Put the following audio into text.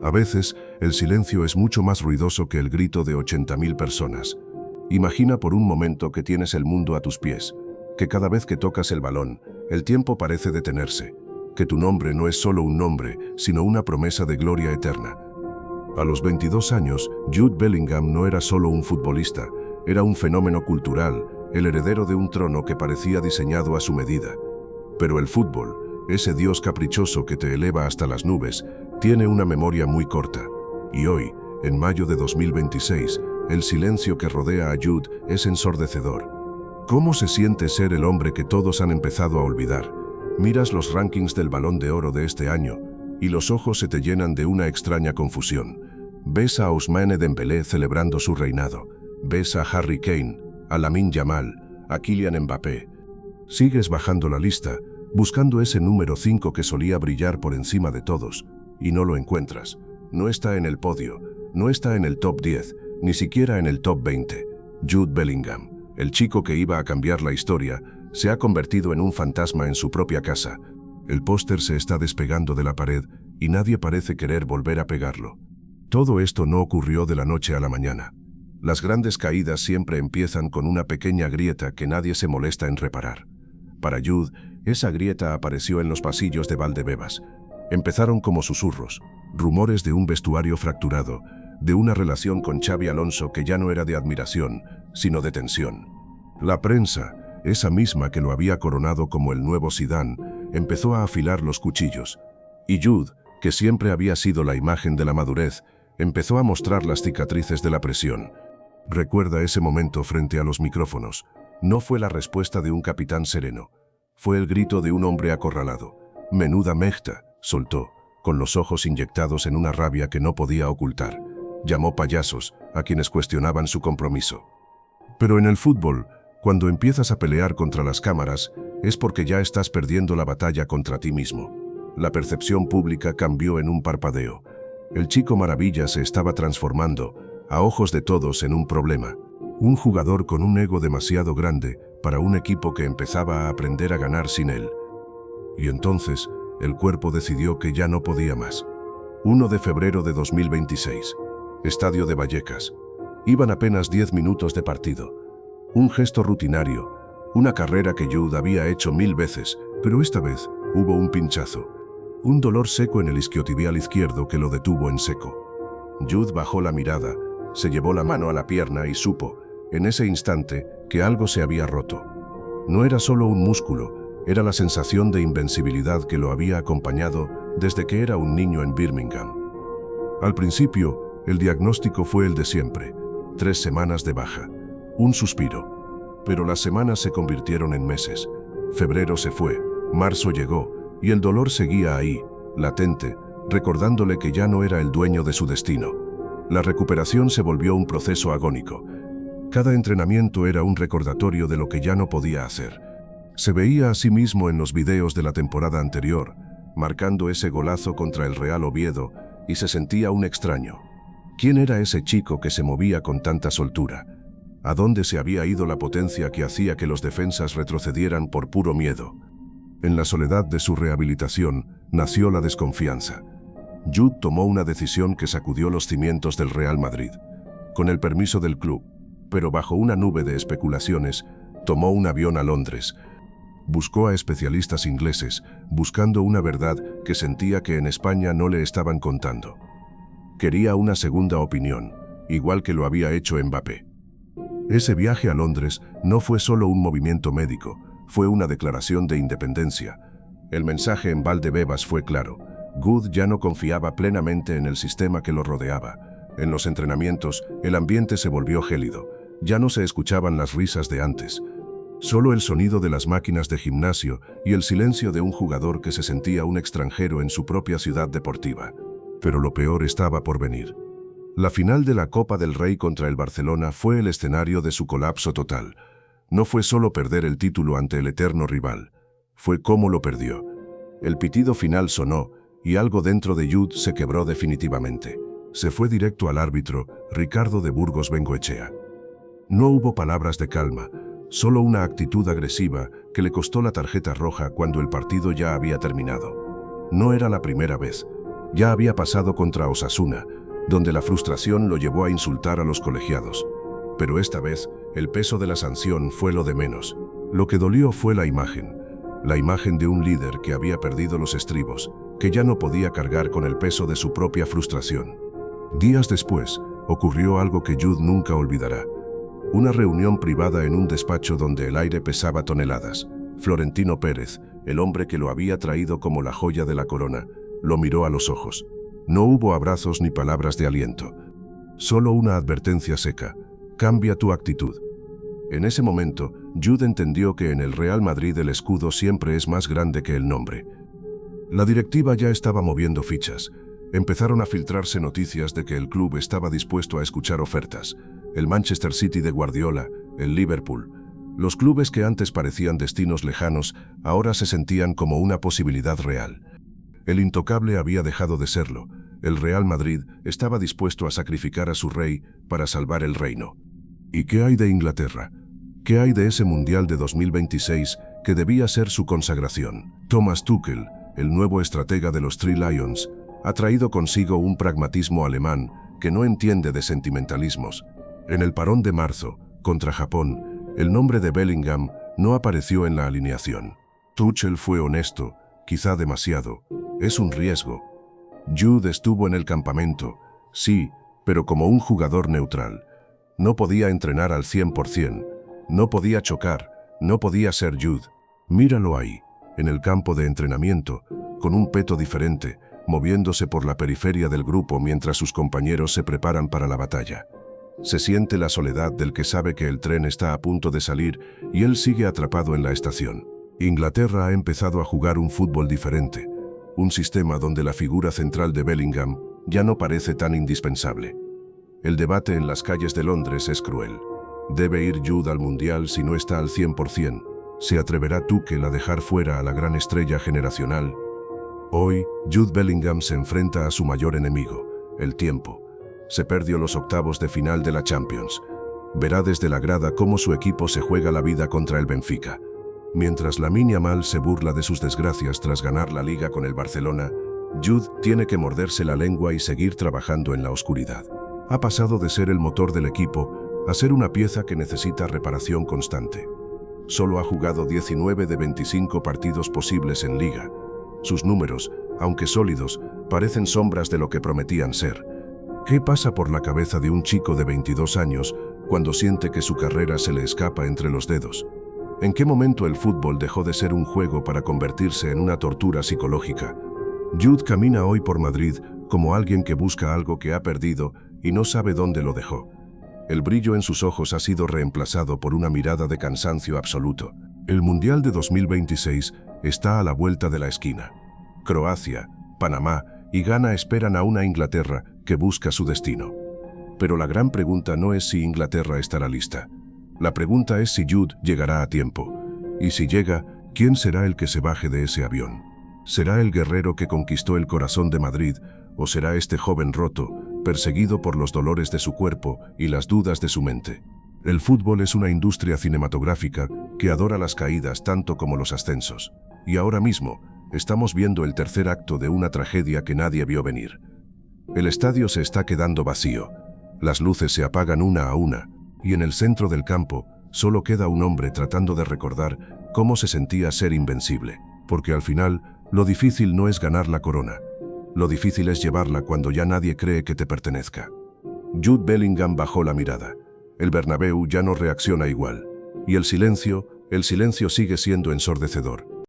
A veces, el silencio es mucho más ruidoso que el grito de 80.000 personas. Imagina por un momento que tienes el mundo a tus pies, que cada vez que tocas el balón, el tiempo parece detenerse, que tu nombre no es solo un nombre, sino una promesa de gloria eterna. A los 22 años, Jude Bellingham no era solo un futbolista, era un fenómeno cultural, el heredero de un trono que parecía diseñado a su medida. Pero el fútbol, ese dios caprichoso que te eleva hasta las nubes, tiene una memoria muy corta. Y hoy, en mayo de 2026, el silencio que rodea a Jude es ensordecedor. ¿Cómo se siente ser el hombre que todos han empezado a olvidar? Miras los rankings del Balón de Oro de este año y los ojos se te llenan de una extraña confusión. Ves a Ousmane Dembélé celebrando su reinado. Ves a Harry Kane, a Lamine Yamal, a Kylian Mbappé. Sigues bajando la lista, buscando ese número 5 que solía brillar por encima de todos, y no lo encuentras. No está en el podio, no está en el top 10, ni siquiera en el top 20. Jude Bellingham, el chico que iba a cambiar la historia, se ha convertido en un fantasma en su propia casa. El póster se está despegando de la pared y nadie parece querer volver a pegarlo. Todo esto no ocurrió de la noche a la mañana. Las grandes caídas siempre empiezan con una pequeña grieta que nadie se molesta en reparar. Para Jude, esa grieta apareció en los pasillos de Valdebebas. Empezaron como susurros, rumores de un vestuario fracturado, de una relación con Xabi Alonso que ya no era de admiración, sino de tensión. La prensa, esa misma que lo había coronado como el nuevo Zidane, empezó a afilar los cuchillos. Y Jude, que siempre había sido la imagen de la madurez, empezó a mostrar las cicatrices de la presión. Recuerda ese momento frente a los micrófonos. No fue la respuesta de un capitán sereno. Fue el grito de un hombre acorralado. «Menuda mejta», soltó, con los ojos inyectados en una rabia que no podía ocultar. Llamó payasos a quienes cuestionaban su compromiso. Pero en el fútbol, cuando empiezas a pelear contra las cámaras, es porque ya estás perdiendo la batalla contra ti mismo. La percepción pública cambió en un parpadeo. El chico maravilla se estaba transformando, a ojos de todos, en un problema. Un jugador con un ego demasiado grande para un equipo que empezaba a aprender a ganar sin él. Y entonces, el cuerpo decidió que ya no podía más. 1 de febrero de 2026. Estadio de Vallecas. Iban apenas 10 minutos de partido. Un gesto rutinario, una carrera que Jude había hecho 1000 veces, pero esta vez hubo un pinchazo. Un dolor seco en el isquiotibial izquierdo que lo detuvo en seco. Jude bajó la mirada, se llevó la mano a la pierna y supo, en ese instante, que algo se había roto. No era solo un músculo, era la sensación de invencibilidad que lo había acompañado desde que era un niño en Birmingham. Al principio, el diagnóstico fue el de siempre: 3 semanas de baja. Un suspiro. Pero las semanas se convirtieron en meses. Febrero se fue, marzo llegó, y el dolor seguía ahí, latente, recordándole que ya no era el dueño de su destino. La recuperación se volvió un proceso agónico. Cada entrenamiento era un recordatorio de lo que ya no podía hacer. Se veía a sí mismo en los videos de la temporada anterior, marcando ese golazo contra el Real Oviedo, y se sentía un extraño. ¿Quién era ese chico que se movía con tanta soltura? ¿A dónde se había ido la potencia que hacía que los defensas retrocedieran por puro miedo? En la soledad de su rehabilitación, nació la desconfianza. Jude tomó una decisión que sacudió los cimientos del Real Madrid. Con el permiso del club, pero bajo una nube de especulaciones, tomó un avión a Londres. Buscó a especialistas ingleses, buscando una verdad que sentía que en España no le estaban contando. Quería una segunda opinión, igual que lo había hecho Mbappé. Ese viaje a Londres no fue solo un movimiento médico, fue una declaración de independencia. El mensaje en Valdebebas fue claro. Jude ya no confiaba plenamente en el sistema que lo rodeaba. En los entrenamientos, el ambiente se volvió gélido. Ya no se escuchaban las risas de antes. Solo el sonido de las máquinas de gimnasio y el silencio de un jugador que se sentía un extranjero en su propia ciudad deportiva. Pero lo peor estaba por venir. La final de la Copa del Rey contra el Barcelona fue el escenario de su colapso total. No fue solo perder el título ante el eterno rival, fue cómo lo perdió. El pitido final sonó, y algo dentro de Jude se quebró definitivamente. Se fue directo al árbitro, Ricardo de Burgos Bengoechea. No hubo palabras de calma, solo una actitud agresiva que le costó la tarjeta roja cuando el partido ya había terminado. No era la primera vez. Ya había pasado contra Osasuna, donde la frustración lo llevó a insultar a los colegiados. Pero esta vez, el peso de la sanción fue lo de menos. Lo que dolió fue la imagen de un líder que había perdido los estribos, que ya no podía cargar con el peso de su propia frustración. Días después, ocurrió algo que Jude nunca olvidará. Una reunión privada en un despacho donde el aire pesaba toneladas. Florentino Pérez, el hombre que lo había traído como la joya de la corona, lo miró a los ojos. No hubo abrazos ni palabras de aliento. Solo una advertencia seca: cambia tu actitud. En ese momento, Jude entendió que en el Real Madrid el escudo siempre es más grande que el nombre. La directiva ya estaba moviendo fichas. Empezaron a filtrarse noticias de que el club estaba dispuesto a escuchar ofertas. El Manchester City de Guardiola, el Liverpool. Los clubes que antes parecían destinos lejanos, ahora se sentían como una posibilidad real. El intocable había dejado de serlo. El Real Madrid estaba dispuesto a sacrificar a su rey para salvar el reino. ¿Y qué hay de Inglaterra? ¿Qué hay de ese Mundial de 2026 que debía ser su consagración? Thomas Tuchel, el nuevo estratega de los Three Lions, ha traído consigo un pragmatismo alemán que no entiende de sentimentalismos. En el parón de marzo, contra Japón, el nombre de Bellingham no apareció en la alineación. Tuchel fue honesto, quizá demasiado. Es un riesgo. Jude estuvo en el campamento, sí, pero como un jugador neutral. No podía entrenar al 100%, no podía chocar, no podía ser Jude. Míralo ahí, en el campo de entrenamiento, con un peto diferente, moviéndose por la periferia del grupo mientras sus compañeros se preparan para la batalla. Se siente la soledad del que sabe que el tren está a punto de salir y él sigue atrapado en la estación. Inglaterra ha empezado a jugar un fútbol diferente, un sistema donde la figura central de Bellingham ya no parece tan indispensable. El debate en las calles de Londres es cruel. ¿Debe ir Jude al Mundial si no está al 100%? ¿Se atreverá Tuchel a dejar fuera a la gran estrella generacional? Hoy, Jude Bellingham se enfrenta a su mayor enemigo, el tiempo. Se perdió los octavos de final de la Champions. Verá desde la grada cómo su equipo se juega la vida contra el Benfica. Mientras Lamine Yamal se burla de sus desgracias tras ganar la Liga con el Barcelona, Jude tiene que morderse la lengua y seguir trabajando en la oscuridad. Ha pasado de ser el motor del equipo a ser una pieza que necesita reparación constante. Solo ha jugado 19 de 25 partidos posibles en Liga. Sus números, aunque sólidos, parecen sombras de lo que prometían ser. ¿Qué pasa por la cabeza de un chico de 22 años cuando siente que su carrera se le escapa entre los dedos? ¿En qué momento el fútbol dejó de ser un juego para convertirse en una tortura psicológica? Jude camina hoy por Madrid como alguien que busca algo que ha perdido y no sabe dónde lo dejó. El brillo en sus ojos ha sido reemplazado por una mirada de cansancio absoluto. El Mundial de 2026 está a la vuelta de la esquina. Croacia, Panamá y Ghana esperan a una Inglaterra que busca su destino. Pero la gran pregunta no es si Inglaterra estará lista. La pregunta es si Jude llegará a tiempo. Y si llega, ¿quién será el que se baje de ese avión? ¿Será el guerrero que conquistó el corazón de Madrid o será este joven roto, perseguido por los dolores de su cuerpo y las dudas de su mente? El fútbol es una industria cinematográfica que adora las caídas tanto como los ascensos. Y ahora mismo, estamos viendo el tercer acto de una tragedia que nadie vio venir. El estadio se está quedando vacío. Las luces se apagan una a una, y en el centro del campo solo queda un hombre tratando de recordar cómo se sentía ser invencible. Porque al final, lo difícil no es ganar la corona. Lo difícil es llevarla cuando ya nadie cree que te pertenezca. Jude Bellingham bajó la mirada. El Bernabéu ya no reacciona igual. Y el silencio sigue siendo ensordecedor.